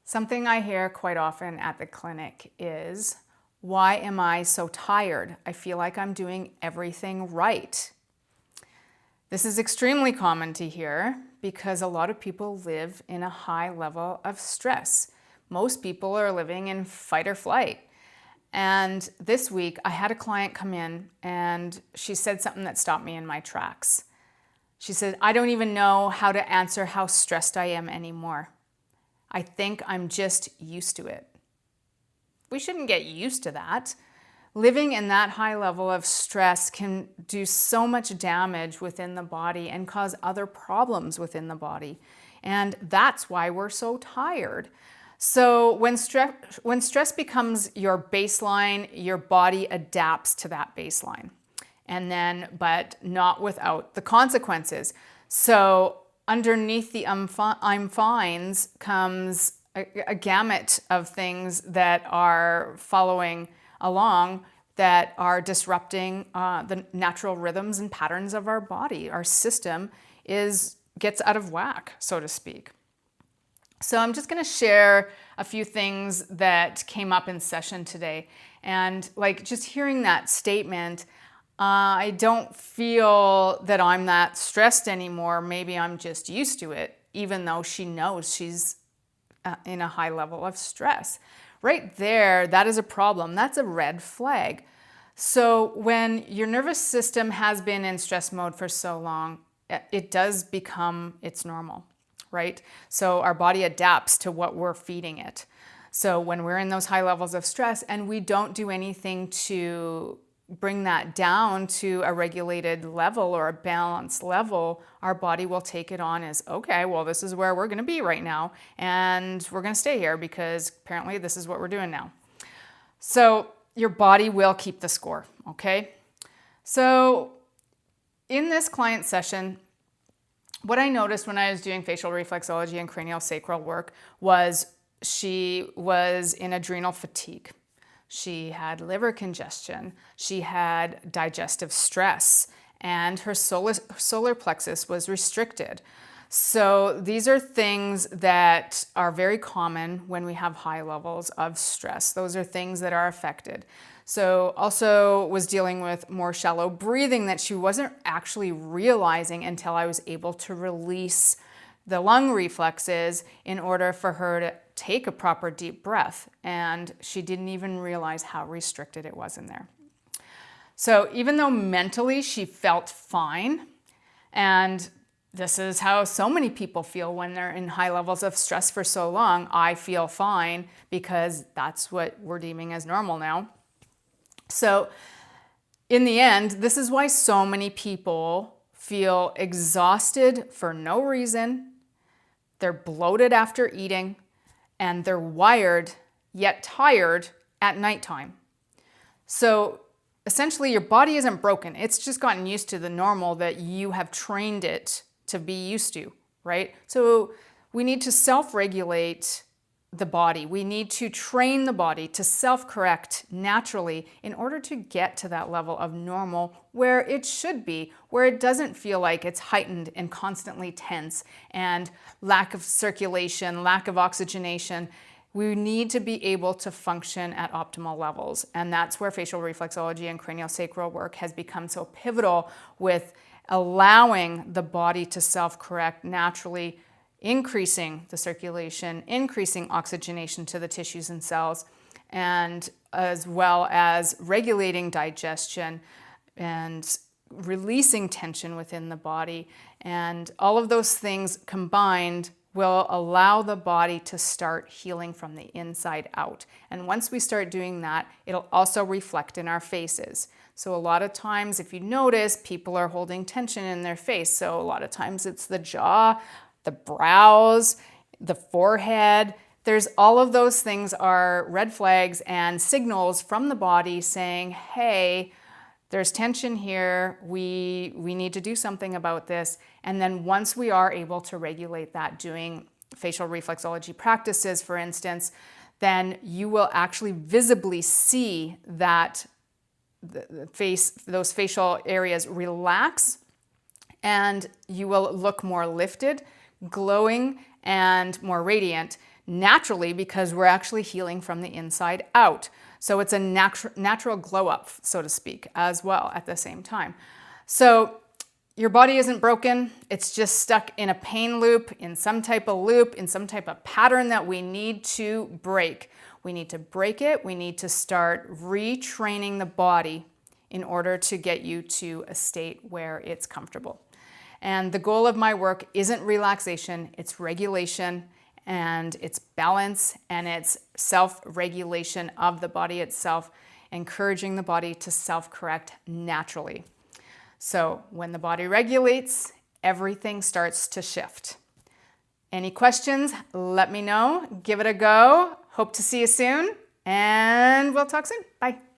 Something I hear quite often at the clinic is, why am I so tired? I feel like I'm doing everything right. This is extremely common to hear because a lot of people live in a high level of stress. Most people are living in fight or flight. And this week I had a client come in and she said something that stopped me in my tracks. She said, I don't even know how to answer how stressed I am anymore. I think I'm just used to it. We shouldn't get used to that. Living in that high level of stress can do so much damage within the body and cause other problems within the body. And that's why we're so tired. So when stress becomes your baseline, your body adapts to that baseline. But not without the consequences. So underneath the I'm fines comes a gamut of things that are following along that are disrupting the natural rhythms and patterns of our body. Our system gets out of whack, so to speak. So I'm just going to share a few things that came up in session today. And just hearing that statement, I don't feel that I'm that stressed anymore. Maybe I'm just used to it, even though she knows she's in a high level of stress. Right there, that is a problem. That's a red flag. So when your nervous system has been in stress mode for so long, it does become its normal, right? So our body adapts to what we're feeding it. So when we're in those high levels of stress and we don't do anything to bring that down to a regulated level or a balanced level, our body will take it on as, okay, well, this is where we're going to be right now, and we're going to stay here because apparently this is what we're doing now. So your body will keep the score, okay? So in this client session, what I noticed when I was doing facial reflexology and craniosacral work was she was in adrenal fatigue. She had liver congestion, she had digestive stress, and her solar plexus was restricted. So these are things that are very common when we have high levels of stress. Those are things that are affected. So also was dealing with more shallow breathing that she wasn't actually realizing until I was able to release the lung reflexes in order for her to take a proper deep breath. And she didn't even realize how restricted it was in there. So even though mentally she felt fine, and this is how so many people feel when they're in high levels of stress for so long, I feel fine because that's what we're deeming as normal now. So in the end, this is why so many people feel exhausted for no reason. They're bloated after eating, and they're wired yet tired at nighttime. So essentially your body isn't broken. It's just gotten used to the normal that you have trained it to be used to, right? So we need to self-regulate the body. We need to train the body to self-correct naturally in order to get to that level of normal where it should be, where it doesn't feel like it's heightened and constantly tense and lack of circulation, lack of oxygenation. We need to be able to function at optimal levels. And that's where facial reflexology and craniosacral work has become so pivotal, with allowing the body to self-correct naturally, increasing the circulation, increasing oxygenation to the tissues and cells, and as well as regulating digestion and releasing tension within the body. And all of those things combined will allow the body to start healing from the inside out. And once we start doing that, it'll also reflect in our faces. So a lot of times, if you notice, people are holding tension in their face. So a lot of times it's the jaw, the brows, the forehead. There's all of those things are red flags and signals from the body saying, hey, there's tension here, we need to do something about this. And then once we are able to regulate that, doing facial reflexology practices, for instance, then you will actually visibly see that those facial areas relax, and you will look more lifted, glowing, and more radiant naturally because we're actually healing from the inside out. So it's a natural glow up, so to speak, as well at the same time. So your body isn't broken. It's just stuck in a pain loop, in some type of pattern that we need to break. We need to break it. We need to start retraining the body in order to get you to a state where it's comfortable. And the goal of my work isn't relaxation, it's regulation, and it's balance, and it's self-regulation of the body itself, encouraging the body to self-correct naturally. So when the body regulates, everything starts to shift. Any questions? Let me know. Give it a go. Hope to see you soon, and we'll talk soon. Bye.